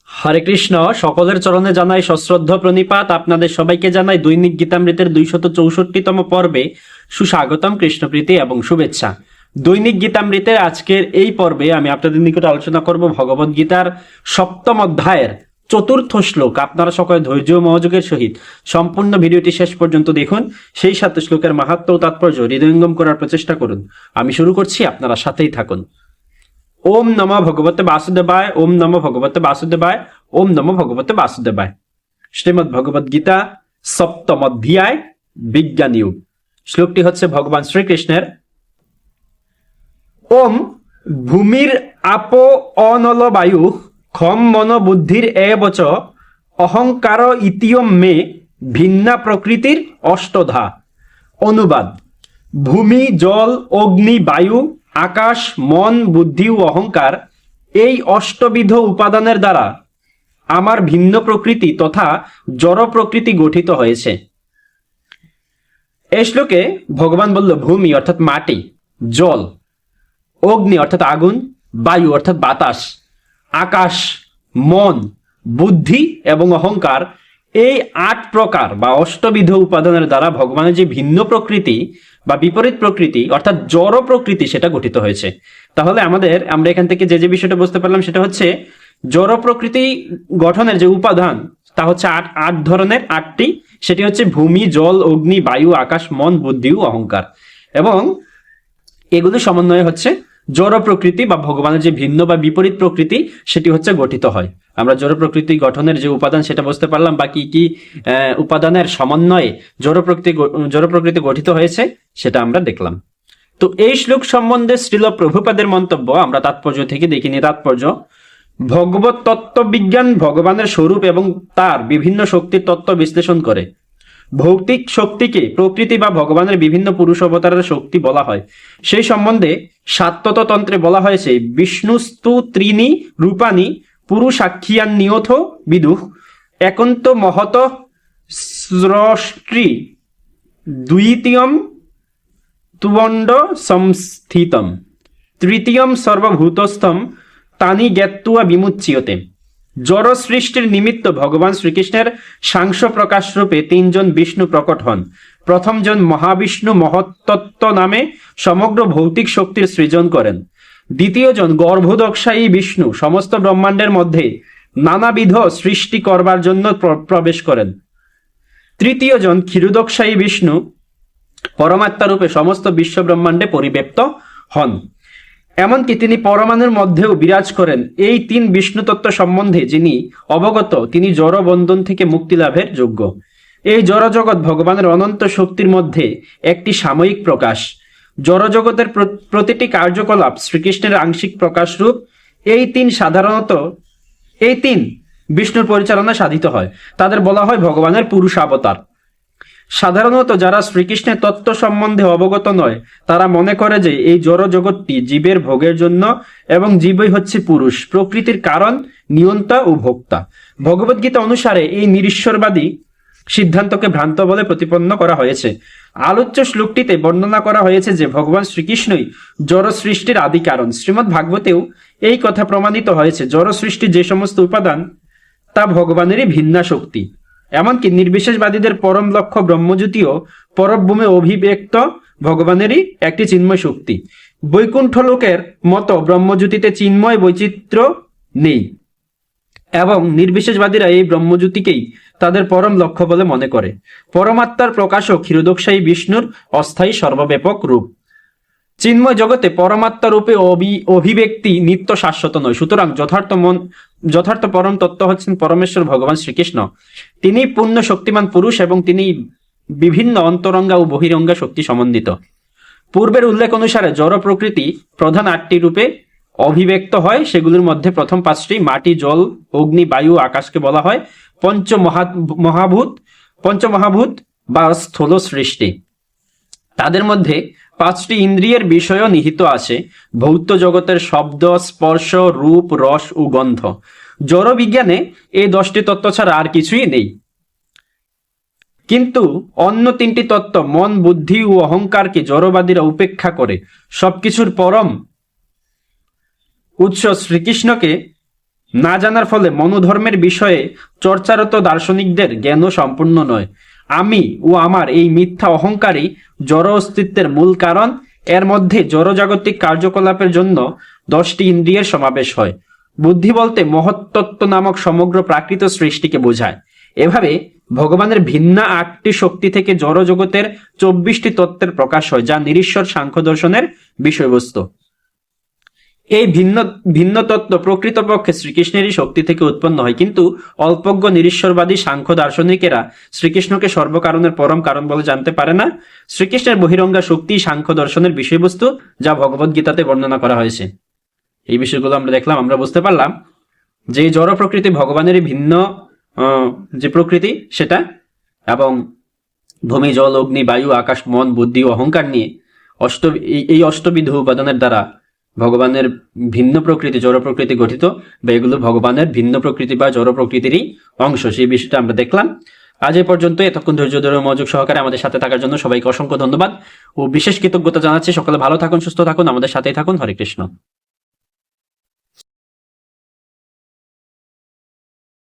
হরে কৃষ্ণ। সকলের চরণে জানাই সশ্রদ্ধ প্রণিপাত। আপনাদের সবাইকে জানাই দৈনিক গীতামৃতের 264তম পর্বে সুস্বাগতম, কৃষ্ণপ্রীতি এবং শুভেচ্ছা। দৈনিক গীতামৃতের আজকের এই পর্বে আমি আপনাদের নিকট আলোচনা করব ভগবদ গীতার 7ম অধ্যায়ের 4র্থ শ্লোক। আপনারা সকলে ধৈর্য ও মনোযোগের সহিত সম্পূর্ণ ভিডিওটি শেষ পর্যন্ত দেখুন, সেই সাথে শ্লোকের মাহাত্ম্য ও তাৎপর্য হৃদয়ঙ্গম করার প্রচেষ্টা করুন। আমি শুরু করছি, আপনারা সাথেই থাকুন। ওম নমঃ ভগবতে বাসুদেবায়, ওম নমঃ ভগবতে বাসুদেবায়, ওম নমঃ ভগবতে বাসুদেবায়। শ্রীমদ্ ভগবদ গীতা 7ম অধ্যায় বিজ্ঞান যুগ। শ্লোকটি হচ্ছে ভগবান শ্রীকৃষ্ণের। ওম ভূমির আপো অনল বায়ু খম মন বুদ্ধির এবচ অহংকার ইতিয়ম মে ভিন্না প্রকৃতির অষ্টধা। অনুবাদ: ভূমি, জল, অগ্নি, বায়ু, আকাশ, মন, বুদ্ধি ও অহংকার এই অষ্টবিধ উপাদানের দ্বারা আমার ভিন্ন প্রকৃতি তথা জড় প্রকৃতি গঠিত হয়েছে। এই শ্লোকে ভগবান বলল ভূমি অর্থাৎ মাটি, জল, অগ্নি অর্থাৎ আগুন, বায়ু অর্থাৎ বাতাস, আকাশ, মন, বুদ্ধি এবং অহংকার এই 8 প্রকার বা অষ্টবিধ উপাদানের দ্বারা ভগবানের যে ভিন্ন প্রকৃতি বা বিপরীত প্রকৃতি অর্থাৎ জড় প্রকৃতি সেটা গঠিত হয়েছে। তাহলে আমরা এখান থেকে যে বিষয়টা বুঝতে পারলাম সেটা হচ্ছে জড় প্রকৃতি গঠনের যে উপাদান তা হচ্ছে আট ধরনের, 8টি। সেটি হচ্ছে ভূমি, জল, অগ্নি, বায়ু, আকাশ, মন, বুদ্ধি ও অহংকার। এবং এগুলো সমন্বয়ে হচ্ছে জড় প্রকৃতি বা ভগবানের যে ভিন্ন বা বিপরীত প্রকৃতি সেটি হচ্ছে গঠিত হয়। আমরা জড় প্রকৃতি গঠনের যে উপাদান সেটা বুঝতে পারলাম, বা কি কি উপাদানের সমন্বয়ে জড় প্রকৃতি গঠিত হয়েছে সেটা আমরা দেখলাম। তো এই শ্লোক সম্বন্ধে শ্রীল প্রভুপাদের মন্তব্য আমরা তাৎপর্য থেকে দেখিনি। তাৎপর্য: ভগবত তত্ত্ববিজ্ঞান ভগবানের স্বরূপ এবং তার বিভিন্ন শক্তির তত্ত্ব বিশ্লেষণ করে। ভৌতিক শক্তিকে প্রকৃতি বা ভগবানের বিভিন্ন পুরুষ অবতারের শক্তি বলা হয়। সেই সম্বন্ধে সাত্ততন্ত্রে বলা হয়েছে বিষ্ণুস্তু ত্রিনি রূপানি পুরুষাখ্যান্নিয়থ বিদুঃ একন্ত মহত স্রষ্টি দ্বিতীয়ম তুবণ্ড সংস্থিতম তৃতীয়ম সর্বভূতস্থম তানি জ্ঞাত্বা বিমুচ্যতে। জড় সৃষ্টির নিমিত্ত ভগবান শ্রীকৃষ্ণের সাংস প্রকাশ রূপে 3 জন বিষ্ণু প্রকট হন। প্রথম জন মহাবিষ্ণু মহত্তত্ত্ব নামে সমগ্র ভৌতিক শক্তির সৃজন করেন। দ্বিতীয় জন গর্ভোদকশায়ী বিষ্ণু সমস্ত ব্রহ্মাণ্ডের মধ্যে নানাবিধ সৃষ্টি করবার জন্য প্রবেশ করেন। তৃতীয় জন ক্ষীরোদকশায়ী বিষ্ণু পরমাত্মা রূপে সমস্ত বিশ্ব ব্রহ্মাণ্ডে পরিব্যাপ্ত হন। এমনকি তিনি পরমাণুর মধ্যেও বিরাজ করেন। এই 3 বিষ্ণু তত্ত্ব সম্বন্ধে যিনি অবগত তিনি জড় বন্ধন থেকে মুক্তি লাভের যোগ্য। এই জড় জগৎ ভগবানের অনন্ত শক্তির মধ্যে একটি সাময়িক প্রকাশ। জড় জগতের প্রতিটি কার্যকলাপ শ্রীকৃষ্ণের আংশিক প্রকাশ রূপ। এই 3 বিষ্ণুর পরিচালনা সাধিত হয়। তাদের বলা হয় ভগবানের পুরুষাবতার। সাধারণত যারা শ্রীকৃষ্ণের তত্ত্ব সম্বন্ধে অবগত নয় তারা মনে করে যে এই জড় জগৎটি জীবের ভোগের জন্য এবং জীবই হচ্ছে পুরুষ, প্রকৃতির কারণ, নিয়ন্তা ও ভোক্তা। ভগবদ্গীতা অনুসারে এই নিরীশ্বরবাদী সিদ্ধান্তকে ভ্রান্ত বলে প্রতিপন্ন করা হয়েছে। আলোচ্য শ্লোকটিতে বর্ণনা করা হয়েছে যে ভগবান শ্রীকৃষ্ণই জড় সৃষ্টির আদি কারণ। শ্রীমদ্ ভাগবতেও এই কথা প্রমাণিত হয়েছে। জড় সৃষ্টির যে সমস্ত উপাদান তা ভগবানেরই ভিন্না শক্তি। এমনকি নির্বিশেষবাদীদের পরম লক্ষ্য ব্রহ্মজ্যোতিও পরব্রহ্মে অভিব্যক্ত ভগবানেরই একটি চিন্ময় শক্তি। বৈকুণ্ঠ লোকের মতো ব্রহ্মজ্যোতিতে চিন্ময় বৈচিত্র্য নেই এবং নির্বিশেষবাদীরা এই ব্রহ্মজ্যোতিকেই তাদের পরম লক্ষ্য বলে মনে করে। পরমাত্মার প্রকাশক ক্ষীরোদকশায়ী বিষ্ণুর অস্থায়ী সর্বব্যাপক রূপ। চিন্ময় জগতে পরমাত্মা রূপে অভিব্যক্তি নিত্য শাশ্বত নয়। সুতরাং যথার্থ পরম তত্ত্ব হচ্ছেন পরমেশ্বর ভগবান শ্রীকৃষ্ণ। তিনি পূর্ণ শক্তিমান পুরুষ এবং তিনি বিভিন্ন অন্তরঙ্গা ও বহিরঙ্গা শক্তি সমন্বিত। পূর্বের উল্লেখ অনুসারে জড় প্রকৃতি প্রধান 8টি রূপে অভিব্যক্ত হয়। সেগুলোর মধ্যে প্রথম 5টি মাটি, জল, অগ্নি, বায়ু, আকাশকে বলা হয় পঞ্চমহাভূত বা স্থূল সৃষ্টি। তাদের মধ্যে 5টি ইন্দ্রিয়ের বিষয়ও নিহিত আছে। ভৌত জগতের শব্দ, স্পর্শ, রূপ, রস ও গন্ধ। জড় বিজ্ঞানে এই 10টি তত্ত্ব ছাড়া আর কিছুই নেই। কিন্তু অন্য 3টি তত্ত্ব মন, বুদ্ধি ও অহংকারকে জড়বাদীরা উপেক্ষা করে সবকিছুর পরম উৎস শ্রীকৃষ্ণকে না জানার ফলে মনোধর্মের বিষয়ে চর্চারত দার্শনিকদের জ্ঞানও সম্পূর্ণ নয়। আমি ও আমার এই মিথ্যা অহংকারই জড় অস্তিত্বের মূল কারণ। এর মধ্যে জড়জাগতিক কার্যকলাপের জন্য 10টি ইন্দ্রিয়ের সমাবেশ হয়। বুদ্ধি বলতে মহত্তত্ত্ব নামক সমগ্র প্রাকৃত সৃষ্টিকে বোঝায়। এভাবে ভগবানের ভিন্ন 8টি শক্তি থেকে জড়জগতের 24টি তত্ত্বের প্রকাশ হয়, যা নিরীশ্বর সাংখ্য দর্শনের বিষয়বস্তু। এই ভিন্ন ভিন্ন তত্ত্ব প্রকৃতপক্ষে শ্রীকৃষ্ণেরই শক্তি থেকে উৎপন্ন হয়, কিন্তু অল্পজ্ঞ নিরীশ্বরবাদী সাংখ্য দার্শনিকেরা শ্রীকৃষ্ণকে সর্বকারণের পরম কারণ বলে জানতে পারে না। শ্রীকৃষ্ণের বহিরঙ্গা শক্তি সাংখ্য দর্শনের বিষয়বস্তু, যা ভগবদ্গীতাতে বর্ণনা করা হয়েছে। এই বিষয়গুলো আমরা দেখলাম, আমরা বুঝতে পারলাম যে জড় প্রকৃতি ভগবানেরই ভিন্ন যে প্রকৃতি সেটা, এবং ভূমি, জল, অগ্নি, বায়ু, আকাশ, মন, বুদ্ধি ও অহংকার নিয়ে এই অষ্টবিধ উপাদানের দ্বারা ভগবানের ভিন্ন প্রকৃতি, জড় প্রকৃতি গঠিত, বা এগুলো ভগবানের ভিন্ন প্রকৃতি বা জড় প্রকৃতিরই অংশ। সেই বিষয়টা আমরা দেখলাম। আজ এ পর্যন্ত। এতক্ষণ ধৈর্য ধরে মনোযোগ সহকারে আমাদের সাথে থাকার জন্য সবাইকে অসংখ্য ধন্যবাদ ও বিশেষ কৃতজ্ঞতা জানাচ্ছি। সকলে ভালো থাকুন, সুস্থ থাকুন, আমাদের সাথেই থাকুন। হরে কৃষ্ণ।